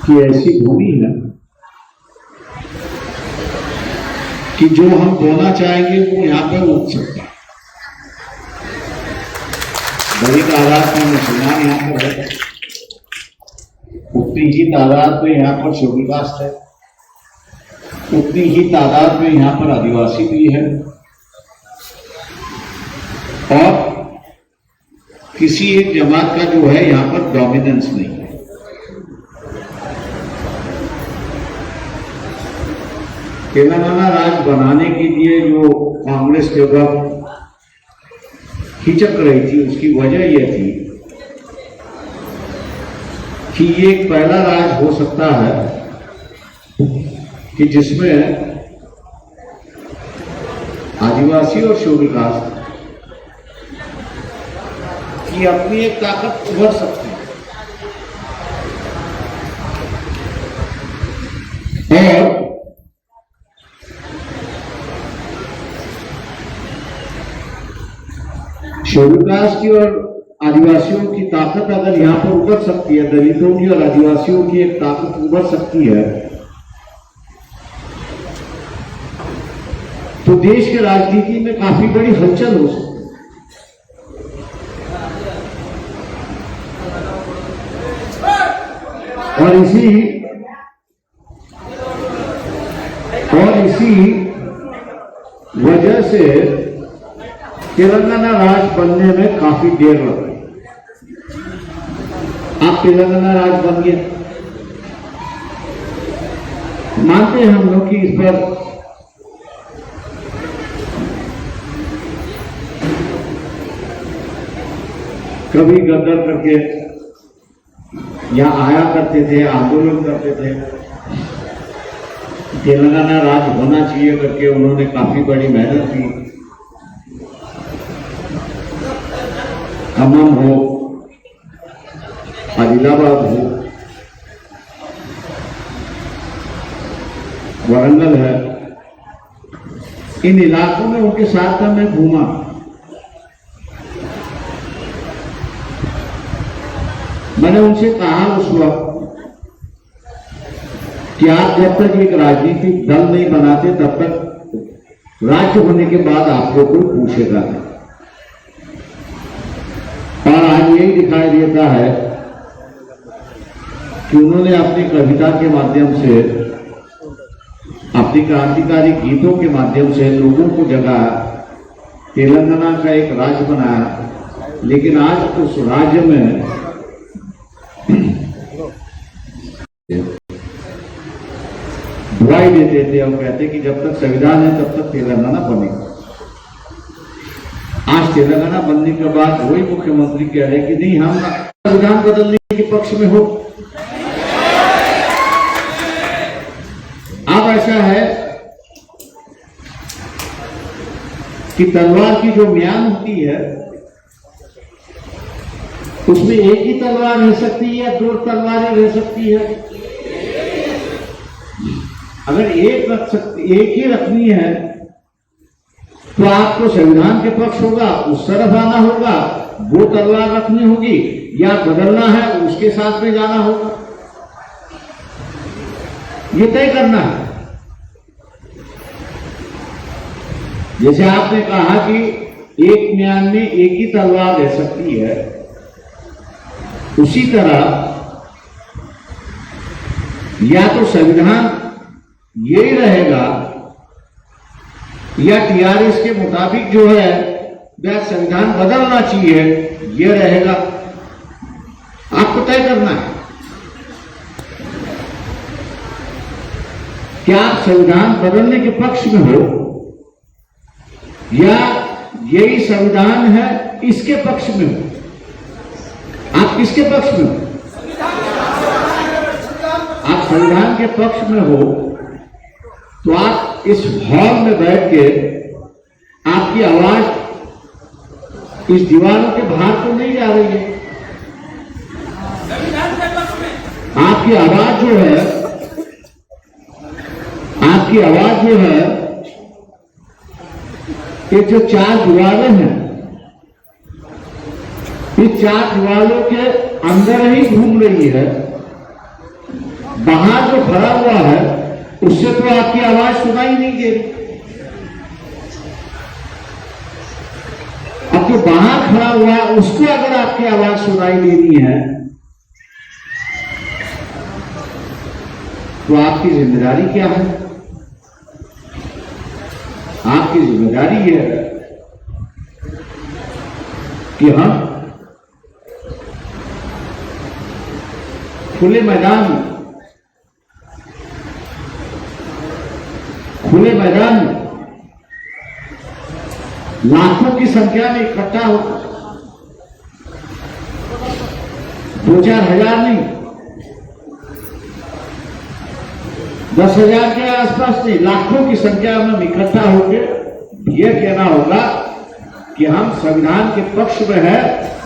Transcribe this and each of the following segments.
कि ऐसी भूमि है कि जो हम बोना चाहेंगे वो यहाँ पर उग सकता है। बड़ी तादाद में मुसलमान यहाँ पर है, उतनी ही तादाद में यहाँ पर शेड्यूल कास्ट है, उतनी ही तादाद में यहाँ पर आदिवासी भी है, और किसी एक जमात का जो है यहाँ पर डोमिनेंस नहीं है। तेलंगाना राज्य बनाने के लिए जो कांग्रेस के वक्त खिचक रही थी, उसकी वजह यह थी कि ये एक पहला राज्य हो सकता है कि जिसमें आदिवासी और शेड्यूल कास्ट की अपनी एक ताकत उभर सकती है। और शेड्यूल कास्ट की और आदिवासियों की ताकत अगर यहाँ पर उभर सकती है, दलितों की और आदिवासियों की एक ताकत उभर सकती है, तो देश के राजनीति में काफी बड़ी हलचल हो सकती है। और इसी वजह से तेलंगाना राज्य बनने में काफी देर लग गई। आप तेलंगाना राज्य बन गया, मानते हैं हम लोग कि इस पर कभी गद्दार करके यहाँ आया करते थे, आंदोलन करते थे, तेलंगाना राज्य होना चाहिए करके उन्होंने काफी बड़ी मेहनत की। खम्मम हो, आदिलाबाद हो, वारंगल है, इन इलाकों में उनके साथ में मैं घूमा। मैंने उनसे कहा उस वक्त कि आप जब तक एक राजनीतिक दल नहीं बनाते तब तक राज्य होने के बाद आपको कोई पूछेगा नहीं। और आज यही दिखाई देता है कि उन्होंने अपनी कविता के माध्यम से, अपनी क्रांतिकारी गीतों के माध्यम से लोगों को जगाया, तेलंगाना का एक राज्य बनाया। लेकिन आज उस राज्य में दुआई देते थे और कहते कि जब तक संविधान है तब तक तेलंगाना बनेगा। आज तेलंगाना बनने के बाद वही मुख्यमंत्री कह रहे कि नहीं, हम संविधान बदलने के पक्ष में हो। अब ऐसा है कि तलवार की जो म्यान होती है उसमें एक ही तलवार रह सकती है या दो तलवारें रह सकती है। अगर एक ही रखनी है तो आपको संविधान के पक्ष होगा, उस तरफ आना होगा, वो तलवार रखनी होगी, या बदलना है उसके साथ में जाना होगा। ये तय करना है। जैसे आपने कहा कि एक म्यान में एक ही तलवार रह सकती है, उसी तरह या तो संविधान यही रहेगा या टीआरएस के मुताबिक जो है वह संविधान बदलना चाहिए, यह रहेगा। आपको तय करना है क्या आप संविधान बदलने के पक्ष में हो या यही संविधान है इसके पक्ष में हो। आप किसके पक्ष में हो? आप संविधान के पक्ष में हो तो आप इस हॉल में बैठ के आपकी आवाज इस दीवारों के बाहर तो नहीं जा रही है। आपकी आवाज जो है, आपकी आवाज जो है, ये जो चार दीवारें हैं, इस चार दीवारों के अंदर ही घूम रही है। बाहर जो खड़ा हुआ है उससे तो आपकी आवाज सुनाई नहीं दे रही। अब जो बाहर खड़ा हुआ है उसको अगर आपकी आवाज सुनाई देनी है तो आपकी जिम्मेदारी क्या है? आपकी जिम्मेदारी यह है कि हम खुले मैदान में लाखों की संख्या में इकट्ठा हो, 2-4 हजार नहीं, 10,000 के आसपास नहीं, लाखों की संख्या में इकट्ठा होकर यह कहना होगा कि हम संविधान के पक्ष में है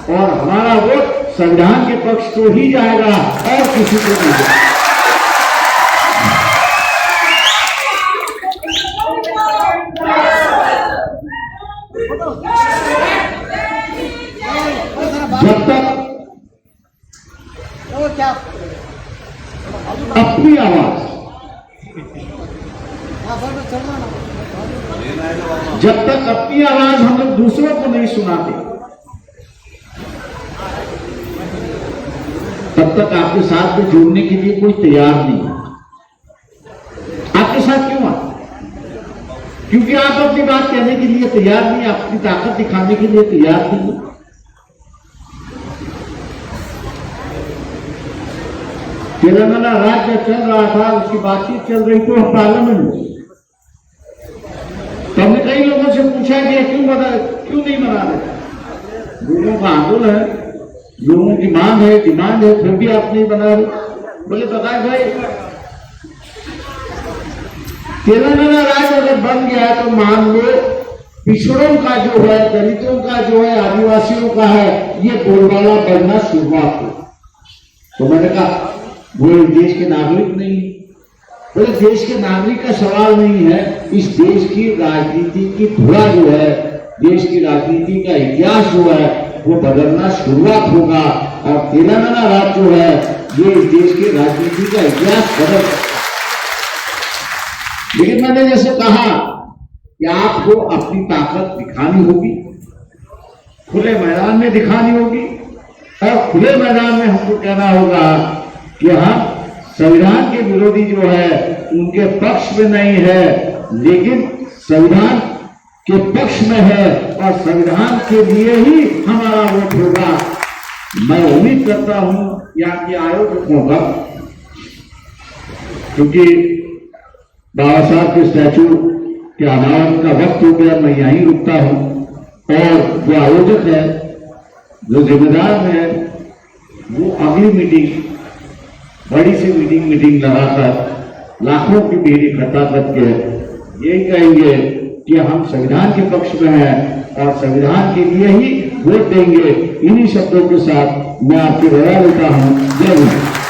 और हमारा वोट संविधान के पक्ष को ही जाएगा और किसी को नहीं जाएगा। जब तक अपनी आवाज हम लोग दूसरों को नहीं सुनाते तब तक आपके साथ में जुड़ने के लिए कोई तैयार नहीं है। आपके साथ क्यों आए? क्योंकि आप अपनी बात कहने के लिए तैयार नहीं, अपनी ताकत दिखाने के लिए तैयार नहीं। तेलंगाना राज्य चल रहा था, उसकी बातचीत चल रही थी पार्लियामेंट में, तो हमने कई लोगों से पूछा कि क्यों नहीं बना रहे? लोगों का आंदोलन है, लोगों की मांग है, डिमांड है, फिर भी आप नहीं बना रहे। बोले प्रकाश भाई, तेलंगाना राज्य अगर बन गया तो मान लो पिछड़ों का जो है, दलितों का जो है, आदिवासियों का है, ये बोलबाला बनना शुरुआत हो। तो मैंने कहा वो देश के नागरिक नहीं, बोले देश के नागरिक का सवाल नहीं है, इस देश की राजनीति की धुरा जो है, देश की राजनीति का इतिहास जो है वो बदलना शुरुआत होगा और तेलंगाना राज्य जो है ये इस देश की राजनीति का इतिहास बदल। लेकिन मैंने जैसे कहा कि आपको अपनी ताकत दिखानी होगी, खुले मैदान में दिखानी होगी और खुले मैदान में हमको कहना होगा कि हम संविधान के विरोधी जो है उनके पक्ष में नहीं है, लेकिन संविधान के पक्ष में है और संविधान के लिए ही हमारा वोट होगा। मैं उम्मीद करता हूं यहाँ के आयोजकों का, क्योंकि बाबा साहब के स्टैचू के अनावरण का वक्त हो गया, मैं यहीं रुकता हूं और जो आयोजक है, जो जिम्मेदार है, वो अगली मीटिंग, बड़ी सी मीटिंग लगाकर लाखों की भीड़ इकट्ठा करके यही कहेंगे कि हम संविधान के पक्ष में हैं और संविधान के लिए ही वोट देंगे। इन्हीं शब्दों के साथ मैं आपकी विदा लेता हूं। जय हिंद।